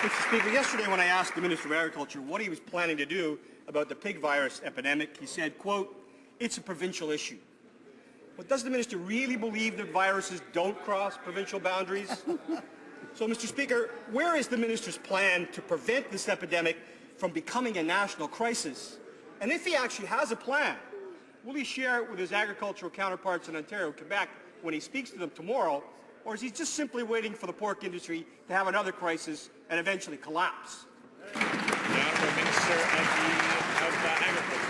Mr. Speaker, yesterday when I asked the Minister of Agriculture what he was planning to do about the pig virus epidemic, he said, quote, "It's a provincial issue." But does the minister really believe that viruses don't cross provincial boundaries? So, Mr. Speaker, where is the minister's plan to prevent this epidemic from becoming a national crisis? And if he actually has a plan, will he share it with his agricultural counterparts in Ontario and Quebec when he speaks to them tomorrow, or is he just simply waiting for the pork industry to have another crisis and eventually collapse? The Honourable Minister of Agriculture.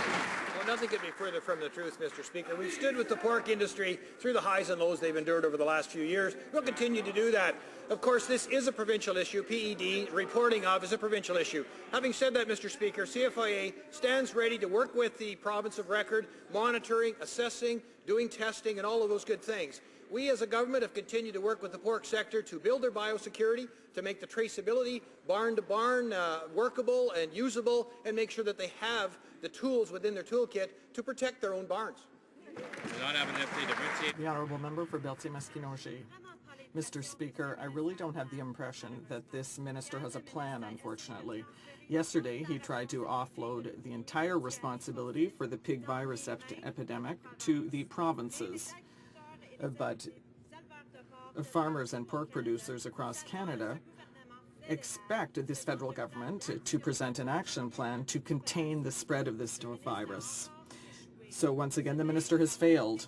Well, nothing could be further from the truth, Mr. Speaker. We've stood with the pork industry through the highs and lows they've endured over the last few years. We'll continue to do that. Of course, this is a provincial issue. PED, reporting of, is a provincial issue. Having said that, Mr. Speaker, CFIA stands ready to work with the province of record, monitoring, assessing, doing testing, and all of those good things. We as a government have continued to work with the pork sector to build their biosecurity, to make the traceability barn to barn workable and usable, and make sure that they have the tools within their toolkit to protect their own barns. The Honourable Member for Berthier-Masquinongé. Mr. Speaker, I really don't have the impression that this minister has a plan, unfortunately. Yesterday, he tried to offload the entire responsibility for the pig virus epidemic to the provinces. But farmers and pork producers across Canada expect this federal government to present an action plan to contain the spread of this virus. So once again, the minister has failed.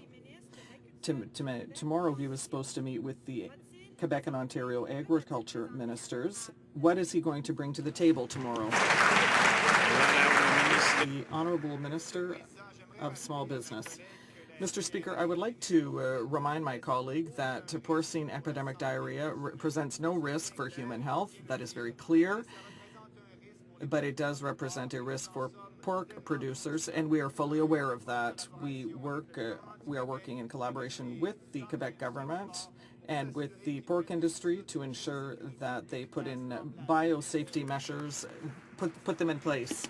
Tomorrow he was supposed to meet with the Quebec and Ontario agriculture ministers. What is he going to bring to the table tomorrow? The Honourable Minister of Small Business. Mr. Speaker, I would like to remind my colleague that porcine epidemic diarrhea presents no risk for human health. That is very clear, but it does represent a risk for pork producers, and we are fully aware of that. We are working in collaboration with the Quebec government and with the pork industry to ensure that they put in biosafety measures, put them in place.